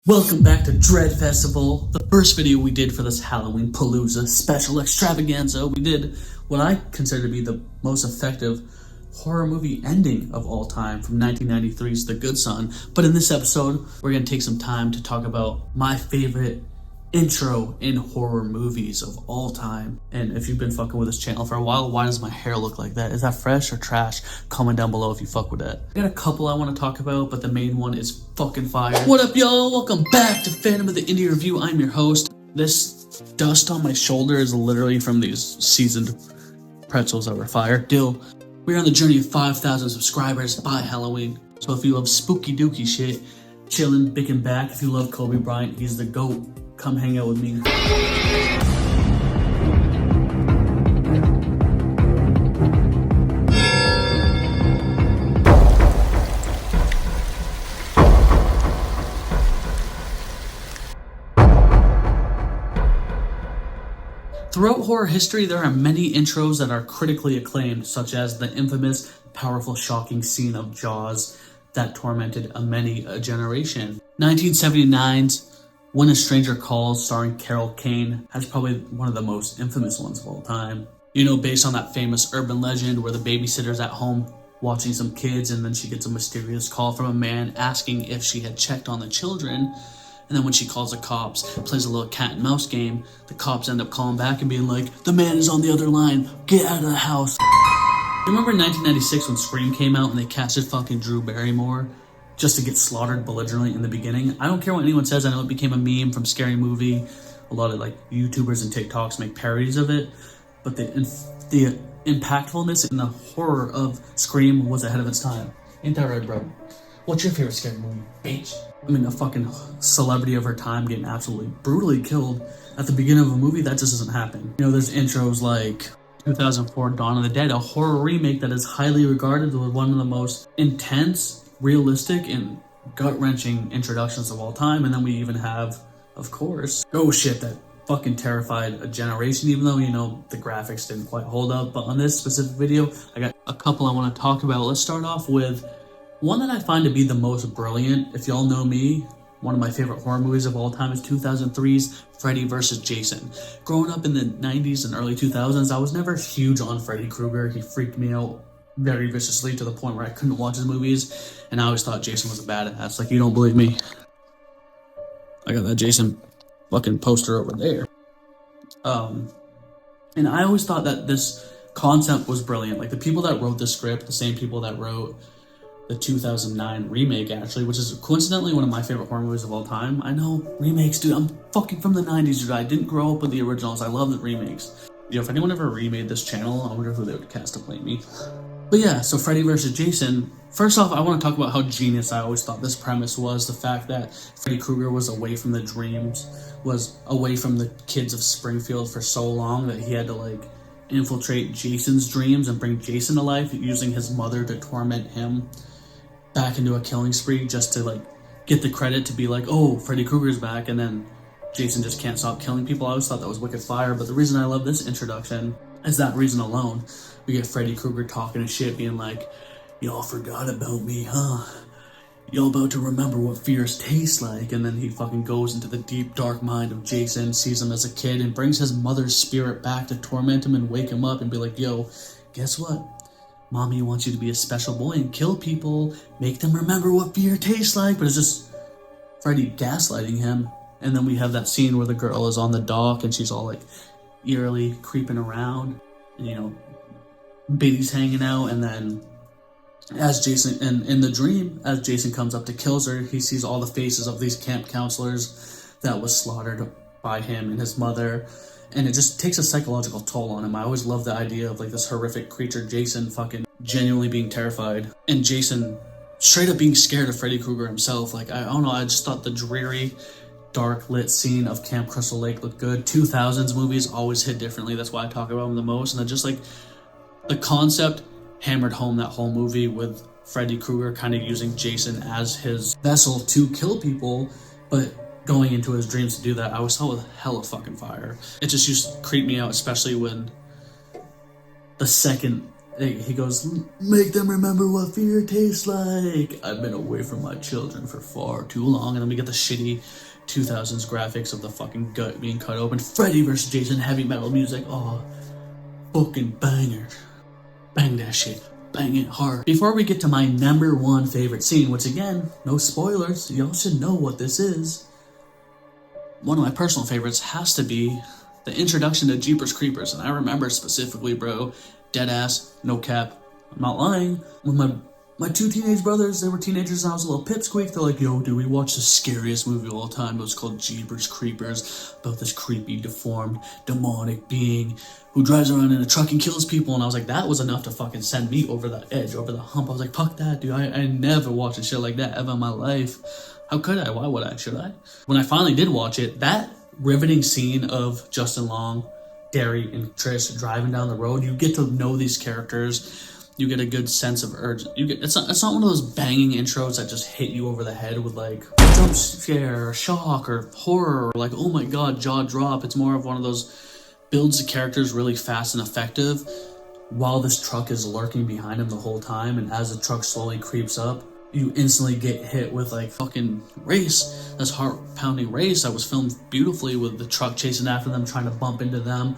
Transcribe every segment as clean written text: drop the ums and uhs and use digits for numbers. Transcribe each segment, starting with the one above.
Welcome back to Dread Festival, the first video we did for this Halloween Palooza special extravaganza. We did what I consider to be the most effective horror movie ending of all time from 1993's The Good Son. But in this episode, we're going to take some time to talk about my favorite intro in horror movies of all time. And if you've been fucking with this channel for a while, why does my hair look like that? Is that fresh or trash? Comment down below if you fuck with that. I got a couple I want to talk about, but the main one is fucking fire. What up, y'all? Welcome back to Phantom of the Indie Review. I'm your host. This dust on my shoulder is literally from these seasoned pretzels that were fire. Dill, we're on the journey of 5,000 subscribers by Halloween. So if you love spooky dooky shit, chillin', bickin' back. If you love Kobe Bryant, he's the GOAT. Come hang out with me. Throughout horror history, there are many intros that are critically acclaimed, such as the infamous, powerful, shocking scene of Jaws that tormented many a generation. 1979's When a Stranger Calls, starring Carol Kane, has probably one of the most infamous ones of all time. You know, based on that famous urban legend where the babysitter's at home watching some kids and then she gets a mysterious call from a man asking if she had checked on the children. And then when she calls the cops, plays a little cat and mouse game, the cops end up calling back and being like, "The man is on the other line, get out of the house." Remember in 1996 when Scream came out and they casted fucking Drew Barrymore just to get slaughtered belligerently in the beginning? I don't care what anyone says. I know it became a meme from Scary Movie. A lot of like YouTubers and TikToks make parodies of it. But the impactfulness and the horror of Scream was ahead of its time. Ain't that right, bro? What's your favorite scary movie, bitch? I mean, a fucking celebrity of her time getting absolutely brutally killed at the beginning of a movie, that just doesn't happen. You know, there's intros like 2004 Dawn of the Dead, a horror remake that is highly regarded as one of the most intense, realistic, and gut-wrenching introductions of all time. And then we even have, of course, Ghost Ship that fucking terrified a generation, even though, you know, the graphics didn't quite hold up. But on this specific video, I got a couple I want to talk about. Let's start off with one that I find to be the most brilliant. If y'all know me, one of my favorite horror movies of all time is 2003's Freddy vs. Jason. Growing up in the 90s and early 2000s, I was never huge on Freddy Krueger. He freaked me out very viciously to the point where I couldn't watch his movies, and I always thought Jason was a badass. Like, you don't believe me? I got that Jason fucking poster over there. And I always thought that this concept was brilliant. Like, the people that wrote the script, the same people that wrote the 2009 remake, actually, which is coincidentally one of my favorite horror movies of all time. I know, remakes, dude. I'm fucking from the 90s, dude. I didn't grow up with the originals. I love the remakes. You know, if anyone ever remade this channel, I wonder who they would cast to play me. But yeah, so Freddy vs. Jason. First off, I want to talk about how genius I always thought this premise was. The fact that Freddy Krueger was away from the dreams, was away from the kids of Springfield for so long that he had to, like, infiltrate Jason's dreams and bring Jason to life using his mother to torment him back into a killing spree just to, like, get the credit to be like, oh, Freddy Krueger's back, and then Jason just can't stop killing people. I always thought that was wicked fire. But the reason I love this introduction is that reason alone. We get Freddy Krueger talking shit, being like, "Y'all forgot about me, huh? Y'all about to remember what fears taste like." And then he fucking goes into the deep, dark mind of Jason, sees him as a kid, and brings his mother's spirit back to torment him and wake him up and be like, "Yo, guess what? Mommy wants you to be a special boy and kill people, make them remember what fear tastes like." But it's just Freddy gaslighting him. And then we have that scene where the girl is on the dock and she's all like eerily creeping around, and, you know, Biddy's hanging out. And then as Jason, and in the dream, as Jason comes up to kills her, he sees all the faces of these camp counselors that was slaughtered by him and his mother. And it just takes a psychological toll on him. I always love the idea of, like, this horrific creature, Jason, fucking genuinely being terrified. And Jason straight up being scared of Freddy Krueger himself. Like, I don't know, I just thought the dreary, dark lit scene of Camp Crystal Lake looked good. 2000s movies always hit differently. That's why I talk about them the most. And then just, like, the concept hammered home that whole movie with Freddy Krueger kind of using Jason as his vessel to kill people, but going into his dreams to do that. I always thought it was hella fucking fire. It just used to creep me out, especially when the second he goes, make them remember what fear tastes like. I've been away from my children for far too long. And then we get the shitty 2000s graphics of the fucking gut being cut open. Freddy vs. Jason heavy metal music. Oh, fucking banger. Bang that shit. Bang it hard. Before we get to my number one favorite scene, which again, no spoilers, y'all should know what this is. One of my personal favorites has to be the introduction to Jeepers Creepers. And I remember specifically, bro, dead ass, no cap, I'm not lying, when my two teenage brothers, they were teenagers and I was a little pipsqueak, they're like, yo, dude, we watched the scariest movie of all time. It was called Jeepers Creepers, about this creepy, deformed, demonic being who drives around in a truck and kills people. And I was like, that was enough to fucking send me over the edge, over the hump. I was like, fuck that, dude. I never watched a shit like that ever in my life. How could I? Why would I? Should I? When I finally did watch it, that riveting scene of Justin Long, Derry, and Trish driving down the road, you get to know these characters. You get a good sense of urge. It's not one of those banging intros that just hit you over the head with like jump scare or shock or horror or like, oh my god, jaw drop. It's more of one of those builds the characters really fast and effective while this truck is lurking behind him the whole time. And as the truck slowly creeps up, you instantly get hit with like fucking race, this heart-pounding race that was filmed beautifully with the truck chasing after them, trying to bump into them,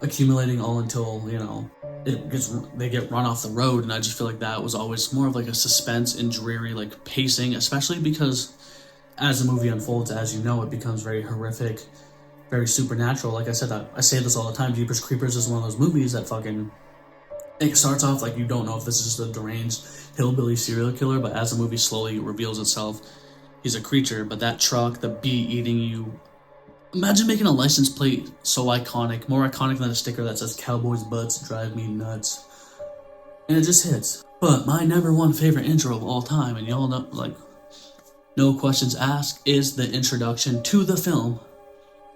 accumulating all until, you know, they get run off the road. And I just feel like that was always more of like a suspense and dreary like pacing, especially because as the movie unfolds, as you know, it becomes very horrific, very supernatural. Like I said, I say this all the time, Jeepers Creepers is one of those movies that fucking, it starts off like you don't know if this is just a deranged hillbilly serial killer, but as the movie slowly reveals itself, he's a creature. But that truck, the bee eating you, imagine making a license plate so iconic, more iconic than a sticker that says Cowboys Butts Drive Me Nuts. And it just hits. But my number one favorite intro of all time, and y'all know, like, no questions asked, is the introduction to the film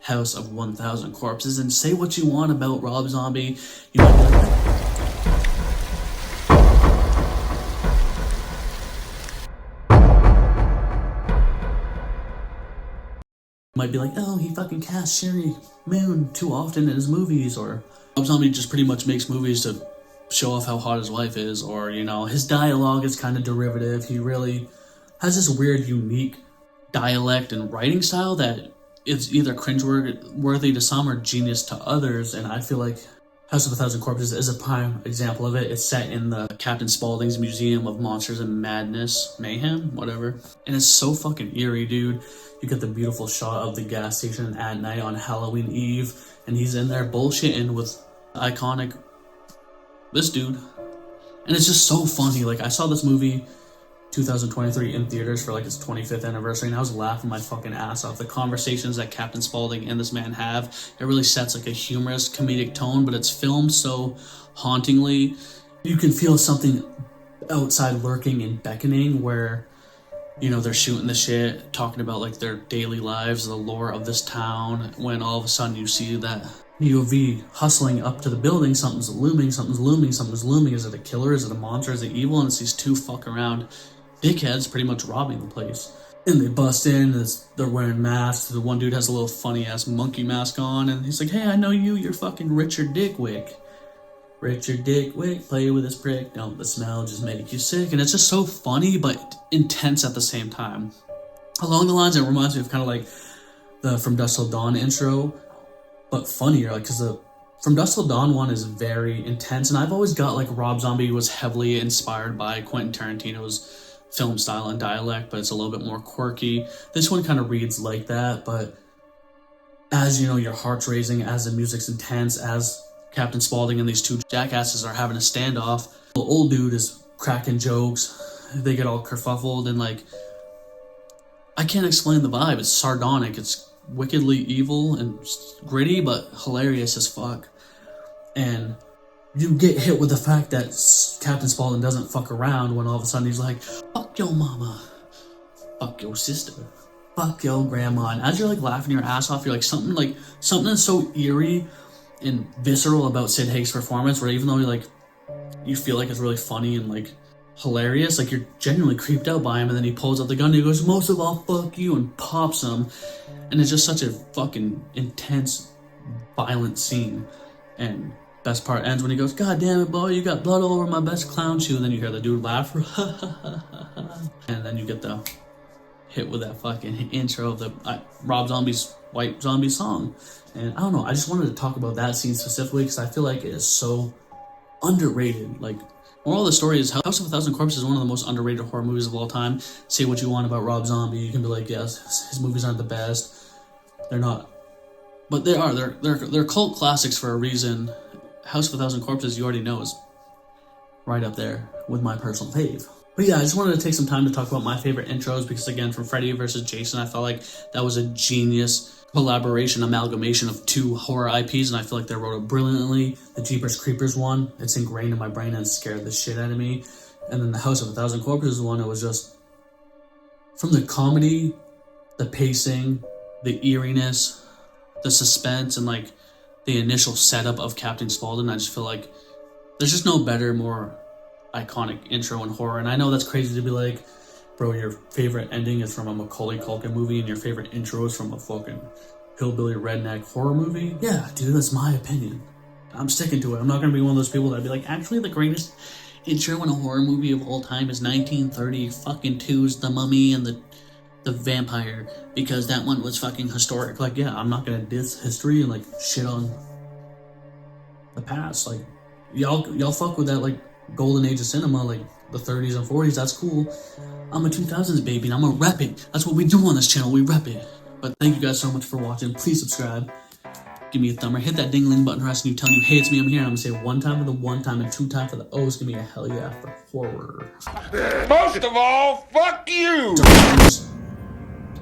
House of 1000 Corpses. And say what you want about Rob Zombie, might be like, oh, he fucking casts Sherry Moon too often in his movies, or Rob Zombie just pretty much makes movies to show off how hot his wife is, or, you know, his dialogue is kind of derivative. He really has this weird, unique dialect and writing style that is either cringe-worthy to some or genius to others, and I feel like House of 1000 Corpses is a prime example of it. It's set in the Captain Spaulding's Museum of Monsters and Madness, Mayhem, whatever, and it's so fucking eerie, dude. You get the beautiful shot of the gas station at night on Halloween Eve, and he's in there bullshitting with iconic this dude. And it's just so funny. Like, I saw this movie 2023 in theaters for like its 25th anniversary, and I was laughing my fucking ass off. The conversations that Captain Spaulding and this man have, it really sets like a humorous comedic tone, but it's filmed so hauntingly. You can feel something outside lurking and beckoning, where, you know, they're shooting the shit, talking about like their daily lives, the lore of this town, when all of a sudden you see that POV hustling up to the building, something's looming. Is it a killer? Is it a monster? Is it evil? And it's these two fuck around dickheads pretty much robbing the place. And they bust in, they're wearing masks. The one dude has a little funny ass monkey mask on, and he's like, hey, I know you, you're fucking Richard Dickwick. Richard Dickwick, play with this prick, don't the smell just make you sick. And it's just so funny, but intense at the same time. Along the lines, it reminds me of kind of like the From Dusk Till Dawn intro, but funnier, like, because the From Dusk Till Dawn one is very intense, and I've always got like Rob Zombie was heavily inspired by Quentin Tarantino's film style and dialect, but it's a little bit more quirky. This one kind of reads like that, but as you know, your heart's racing, as the music's intense, as Captain Spaulding and these two jackasses are having a standoff, the old dude is cracking jokes, they get all kerfuffled, and like, I can't explain the vibe. It's sardonic, it's wickedly evil and gritty, but hilarious as fuck. And you get hit with the fact that Captain Spaulding doesn't fuck around when all of a sudden he's like, fuck your mama, fuck your sister, fuck your grandma. And as you're like laughing your ass off, you're like, something that's so eerie and visceral about Sid Haig's performance, where even though you feel like it's really funny and like hilarious, like you're genuinely creeped out by him, and then he pulls out the gun and he goes, most of all, fuck you, and pops him. And it's just such a fucking intense, violent scene. And best part ends when he goes, "God damn it, boy, you got blood all over my best clown shoe." And then you hear the dude laugh. And then you get the hit with that fucking intro of the Rob Zombie's White Zombie song. And I don't know, I just wanted to talk about that scene specifically because I feel like it is so underrated. Like, moral of the story is House of a Thousand Corpses is one of the most underrated horror movies of all time. Say what you want about Rob Zombie, you can be like, yes, his movies aren't the best. They're not. But they are. They're cult classics for a reason. House of a Thousand Corpses, you already know, is right up there with my personal fave. But yeah, I just wanted to take some time to talk about my favorite intros because, again, from Freddy vs. Jason, I felt like that was a genius collaboration, amalgamation of two horror IPs, and I feel like they wrote it brilliantly. The Jeepers Creepers one, it's ingrained in my brain and it scared the shit out of me. And then the House of a Thousand Corpses one, it was just, from the comedy, the pacing, the eeriness, the suspense, and like the initial setup of Captain Spaulding, I just feel like there's just no better, more iconic intro in horror. And I know that's crazy to be like, bro, your favorite ending is from a Macaulay Culkin movie and your favorite intro is from a fucking hillbilly redneck horror movie. Yeah, dude, that's my opinion. I'm sticking to it. I'm not going to be one of those people that'd be like, actually, the greatest intro in a horror movie of all time is 1930 fucking 2's The Mummy and the Vampire, because that one was fucking historic. Like, yeah, I'm not going to diss history and like shit on the past. Like, y'all fuck with that like golden age of cinema, like the 30s and 40s, that's cool. I'm a 2000s baby and I'm gonna rep it. That's what we do on this channel, we rep it. But thank you guys so much for watching. Please subscribe, give me a thumb, or hit that ding-ling button, or else you telling you, hey, it's me, I'm here. And I'm gonna say one time for the one time and two time for the O's. Give me a hell yeah for horror. Most of all, fuck you!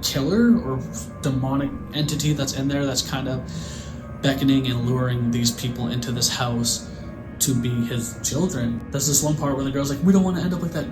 Killer or demonic entity that's in there that's kind of beckoning and luring these people into this house to be his children. There's this one part where the girl's like, we don't want to end up like that